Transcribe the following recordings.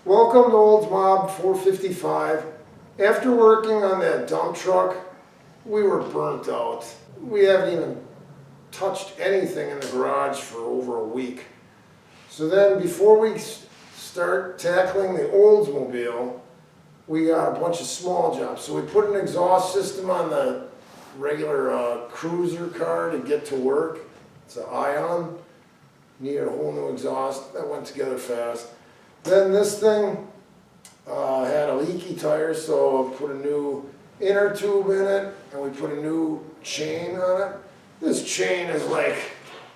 Welcome to Olds Mob 455. After working on that dump truck, we were burnt out. We haven't even touched anything in the garage for over a week. So then before we start tackling the Oldsmobile, we got a bunch of small jobs. So we put an exhaust system on the regular cruiser car to get to work. It's an Ion. Needed a whole new exhaust. That went together fast. Then this thing had a leaky tire, so I put a new inner tube in it, and we put a new chain on it. This chain is like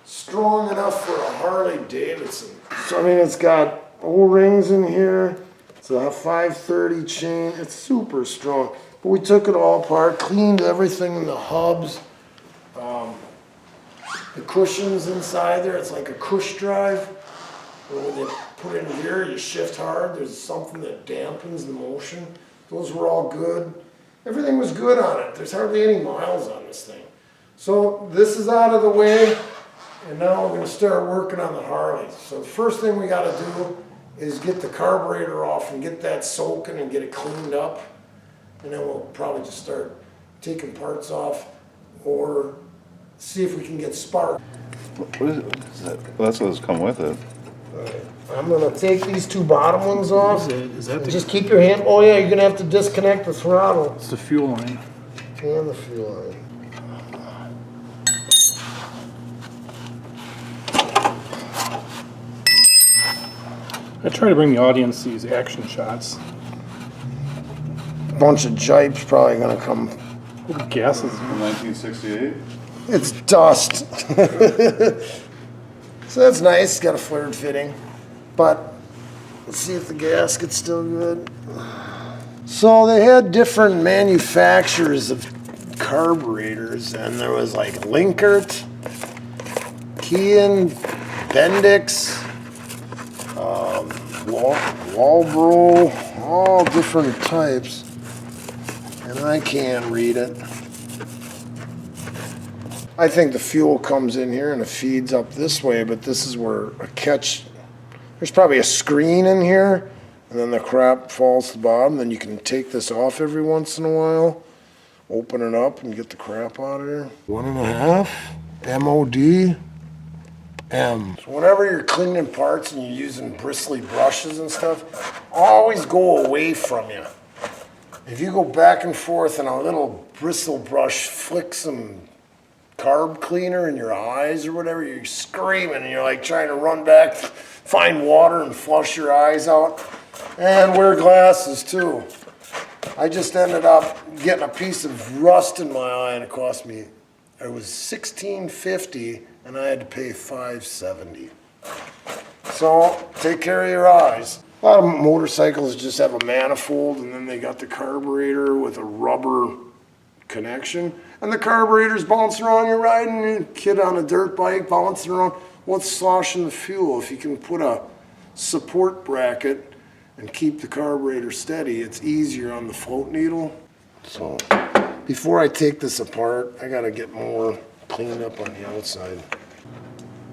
strong enough for a Harley Davidson. So I mean, it's got O-rings in here. It's a 530 chain. It's super strong. But we took it all apart, cleaned everything in the hubs. The cushions inside there, it's like a cush drive. When you put it in here, you shift hard, there's something that dampens the motion. Those were all good. Everything was good on it. There's hardly any miles on this thing. So this is out of the way, and now we're going to start working on the Harley. So the first thing we got to do is get the carburetor off and get that soaking and get it cleaned up. And then we'll probably just start taking parts off or see if we can get spark. What is that? Well, that's what's come with it. I'm going to take these two bottom ones off. Is that the, Just keep your hand. Oh yeah, you're going to have to disconnect the throttle it's the fuel line? and the fuel line. I try to bring the audience these action shots. Bunch of jipes probably going to come. What gas is From 1968? It's dust. So that's nice. It's got a flared fitting. But let's see if the gasket's still good. So they had different manufacturers of carburetors, and there was like Linkert, Kean, Bendix, Walbro, all different types. And I can't read it. I think the fuel comes in here and it feeds up this way, but this is where a catch, there's probably a screen in here, and then the crap falls to the bottom. Then you can take this off every once in a while, open it up and get the crap out of there. 1.5 MOD M. So whenever you're cleaning parts and you're using bristly brushes and stuff, always go away from you. If you go back and forth and a little bristle brush flicks some carb cleaner in your eyes or whatever, you're screaming and you're like trying to run back, find water and flush your eyes out. And wear glasses too. I just ended up getting a piece of rust in my eye and it cost me, it was $16.50 and I had to pay $5.70. So take care of your eyes. A lot of motorcycles just have a manifold and then they got the carburetor with a rubber connection. And the carburetor's bouncing around, you're riding a kid on a dirt bike, bouncing around. What's sloshing the fuel? If you can put a support bracket and keep the carburetor steady, it's easier on the float needle. So before I take this apart, I gotta get more cleaned up on the outside.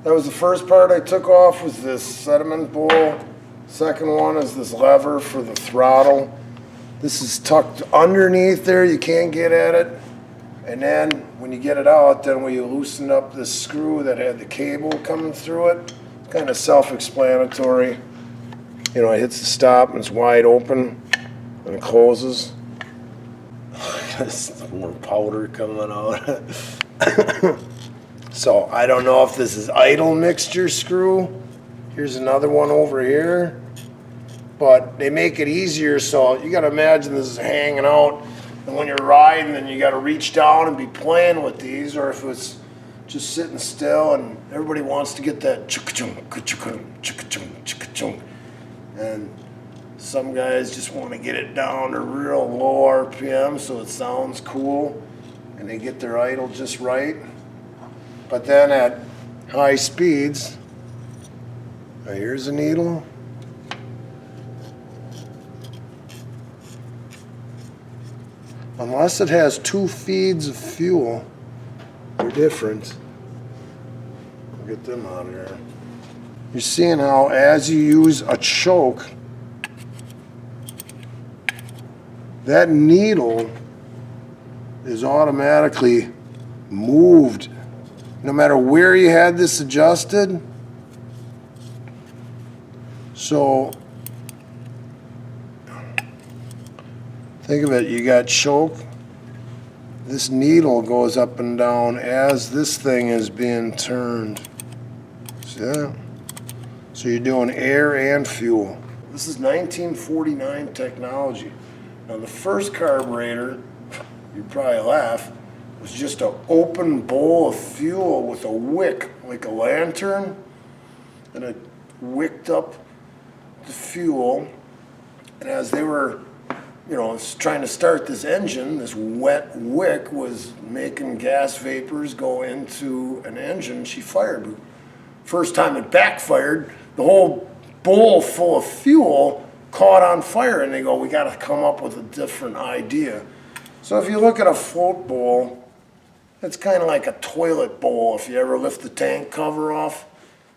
That was the first part I took off, was this sediment bowl. Second one is this lever for the throttle. This is tucked underneath there, you can't get at it. And then when you get it out, then we loosened up this screw that had the cable coming through it. It's kind of self-explanatory. You know, it hits the stop and it's wide open and it closes. There's more powder coming out. So I don't know if this is idle mixture screw. Here's another one over here. But they make it easier, so you gotta imagine this is hanging out. And when you're riding, then you gotta reach down and be playing with these, or if it's just sitting still and everybody wants to get that chuk-chunk, chuk-chunk, chuk-chunk, chuk-chunk. And some guys just want to get it down to real low RPM so it sounds cool and they get their idle just right. But then at high speeds, now here's a needle. Unless it has 2 feeds of fuel, they're different. We'll get them out of there. You're seeing how as you use a choke, that needle is automatically moved no matter where you had this adjusted. So think of it, you got choke. This needle goes up and down as this thing is being turned. See that? So you're doing air and fuel. This is 1949 technology. Now the first carburetor, you'd probably laugh, was just an open bowl of fuel with a wick, like a lantern, and it wicked up the fuel. And as they were, trying to start this engine, this wet wick was making gas vapors go into an engine. She fired. First time it backfired, the whole bowl full of fuel caught on fire, and they go, we got to come up with a different idea. So if you look at a float bowl, it's kind of like a toilet bowl if you ever lift the tank cover off,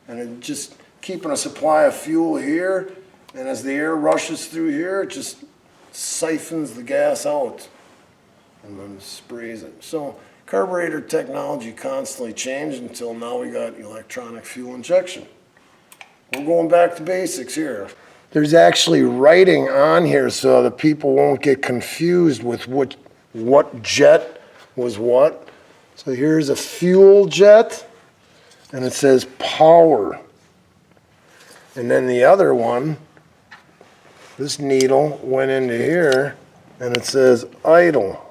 and it just keeping a supply of fuel here, and as the air rushes through here, it just siphons the gas out and then sprays it. So carburetor technology constantly changed until now we got electronic fuel injection. We're going back to basics here. There's actually writing on here so that people won't get confused with what jet was what. So here's a fuel jet, and it says power. And then the other one, this needle went into here, and it says idle.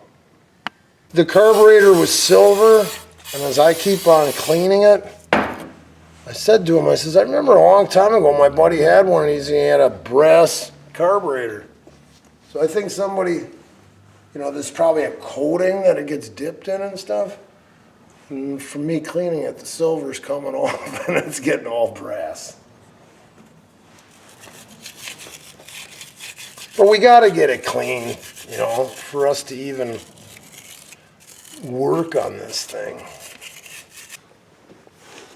The carburetor was silver, and as I keep on cleaning it, I said to him, I says, I remember a long time ago my buddy had one of these and he had a brass carburetor. So I think somebody, there's probably a coating that it gets dipped in and stuff. And from me cleaning it, the silver's coming off and it's getting all brass. But we gotta get it clean, for us to even work on this thing.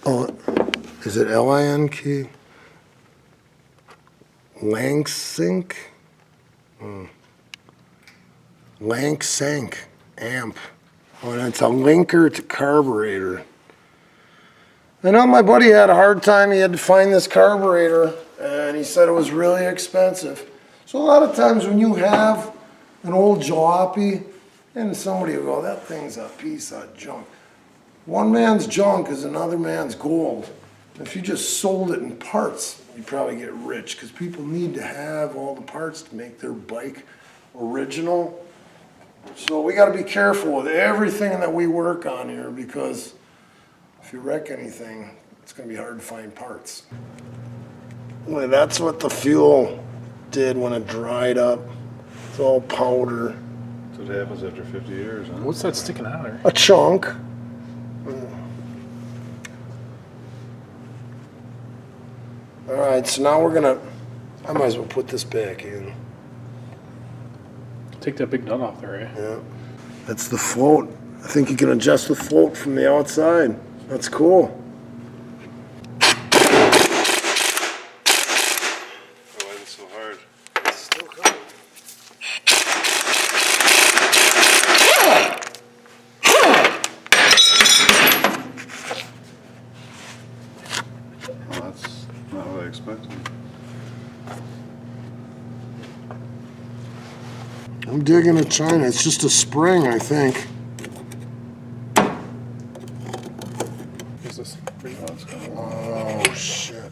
Oh, is it L-I-N-K? Langsync? Langsync amp. Oh, and it's a linker to carburetor. I know my buddy had a hard time. He had to find this carburetor, and he said it was really expensive. So a lot of times when you have an old jalopy, and somebody will go, that thing's a piece of junk. One man's junk is another man's gold. If you just sold it in parts, you'd probably get rich, because people need to have all the parts to make their bike original. So we got to be careful with everything that we work on here, because if you wreck anything, it's going to be hard to find parts. Well, that's what the fuel did when it dried up. It's all powder. That's what happens after 50 years, huh? What's that sticking out there? A chunk. All right, so now I might as well put this back in. Take that big nut off there, eh? Yeah, that's the float. I think you can adjust the float from the outside. That's cool. Why is it so hard? It's still coming. Oh, that's not what I expected. I'm digging a China. It's just a spring, I think. Is this Oh, shit.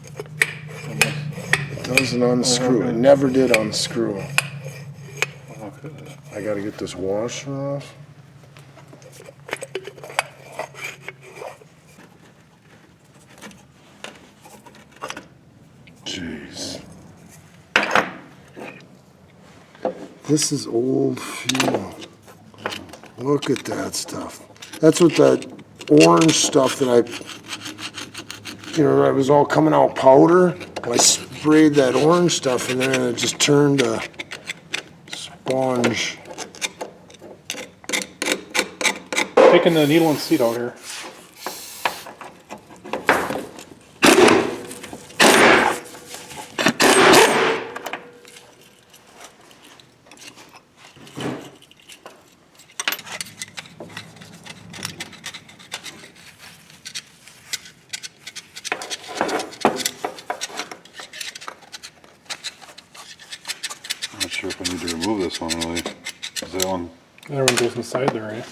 It doesn't unscrew. It never did unscrew. Oh, how could it? I gotta get this washer off. Jeez. This is old fuel. Look at that stuff. That's what that orange stuff that it was all coming out powder. I sprayed that orange stuff in there and it just turned to sponge. taking the needle and seat out here. sure if I need to remove this one really. Is that one? Everyone goes inside there, right?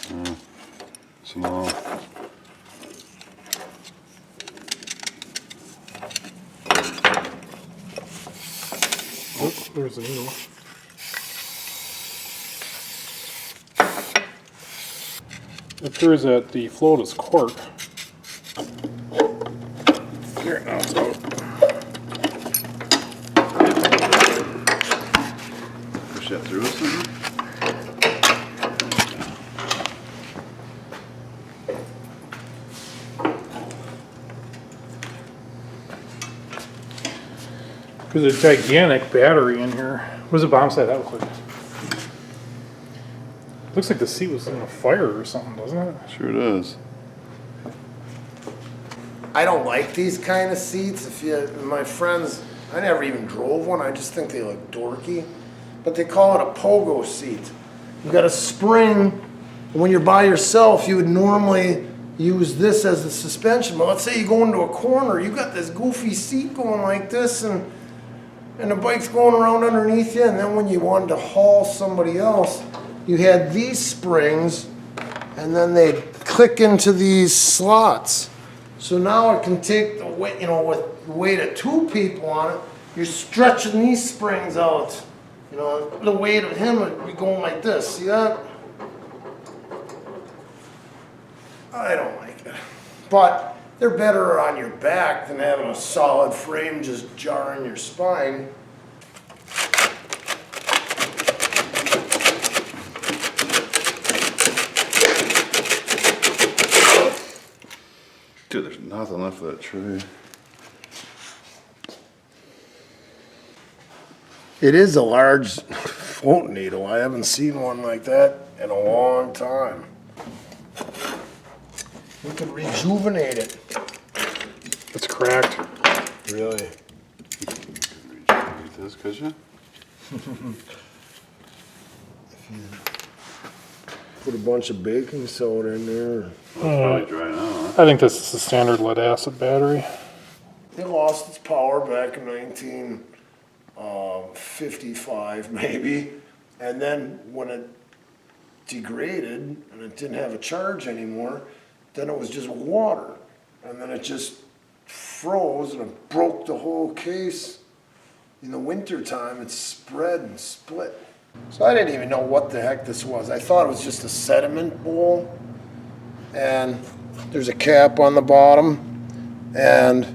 So now. Oh, there's the needle. It appears that the float is cork. Here, now it's out. Push that through or something? There's a gigantic battery in here. What does the bomb say that look like? Looks like the seat was in a fire or something, doesn't it? Sure does. I don't like these kind of seats. My friends, I never even drove one. I just think they look dorky. But they call it a pogo seat. You got a spring. When you're by yourself, you would normally use this as the suspension. But let's say you go into a corner, you got this goofy seat going like this, and the bike's going around underneath you. And then when you wanted to haul somebody else, you had these springs, and then they'd click into these slots. So now it can take the weight, with the weight of 2 people on it, you're stretching these springs out. The weight of him would be going like this. See that? I don't like it. But they're better on your back than having a solid frame just jarring your spine. Dude, there's nothing left of that tray. It is a large float needle. I haven't seen one like that in a long time. We could rejuvenate it. It's cracked. Really? Read this, could you? Put a bunch of baking soda in there. Well, it's probably dry now, huh? I think this is the standard lead acid battery. It lost its power back in 1955, maybe. And then when it degraded and it didn't have a charge anymore, then it was just water. And then it just froze and it broke the whole case. In the wintertime, it spread and split. So I didn't even know what the heck this was. I thought it was just a sediment bowl. And there's a cap on the bottom. And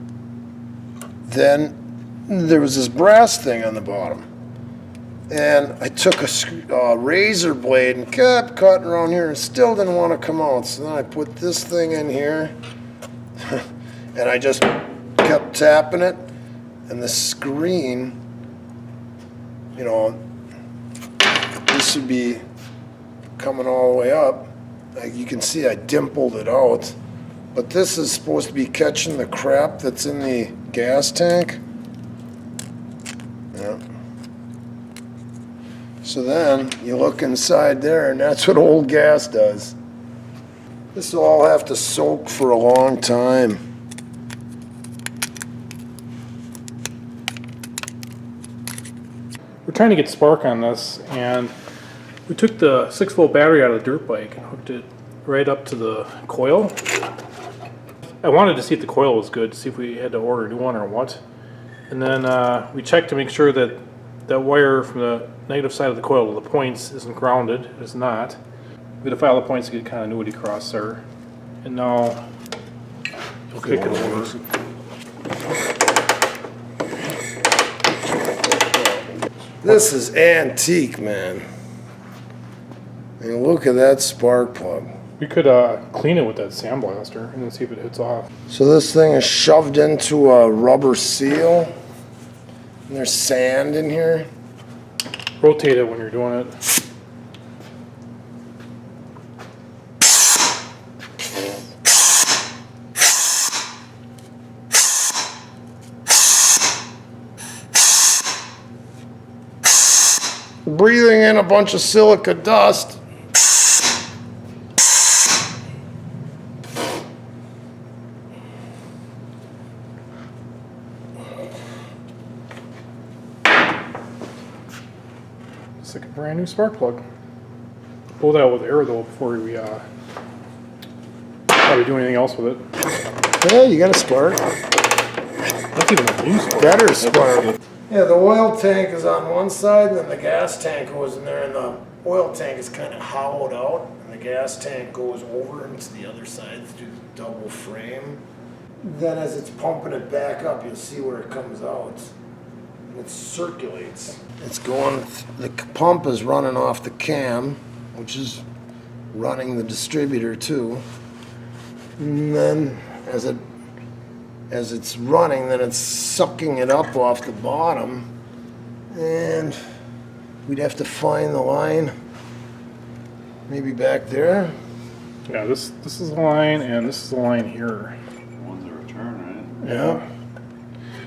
then there was this brass thing on the bottom. And I took a razor blade and kept cutting around here and still didn't want to come out. So then I put this thing in here. And I just kept tapping it. And the screen, this should be coming all the way up. Like you can see I dimpled it out. But this is supposed to be catching the crap that's in the gas tank. Yeah. So then you look inside there and that's what old gas does. This will all have to soak for a long time. We're trying to get spark on this, and we took the 6-volt battery out of the dirt bike and hooked it right up to the coil. I wanted to see if the coil was good, to see if we had to order a new one or what. And then we checked to make sure that that wire from the negative side of the coil to the points isn't grounded. It is not. We had to file the points to get kind of nudity cross there. And now we'll kick it over. This is antique, man. And look at that spark plug. We could clean it with that sandblaster and then see if it hits off. So this thing is shoved into a rubber seal. And there's sand in here. Rotate it when you're doing it. Breathing in a bunch of silica dust. Looks like a brand new spark plug. Blow that with air though before we probably do anything else with it. Yeah, you got a spark. That's even a new spark. Better spark. Yeah, the oil tank is on one side, and then the gas tank goes in there, and the oil tank is kind of hollowed out, and the gas tank goes over into the other side through the double frame. Then as it's pumping it back up, you'll see where it comes out. And it circulates. It's going, the pump is running off the cam, which is running the distributor too. And then as it's running, then it's sucking it up off the bottom, and we'd have to find the line maybe back there. Yeah, this is the line, and this is the line here. One's a return, right? Yeah.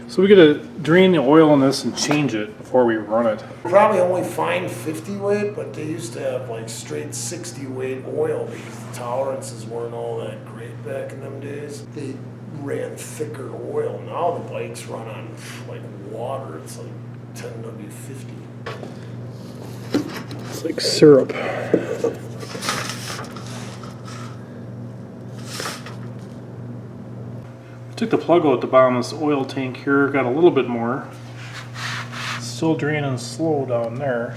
So we gotta drain the oil in this and change it before we run it. Probably only find 50 weight, but they used to have like straight 60 weight oil because the tolerances weren't all that great back in them days. They ran thicker oil. Now the bikes run on like water. It's like 10W50. It's like syrup. Took the plug out at the bottom of this oil tank here, got a little bit more. Still draining slow down there.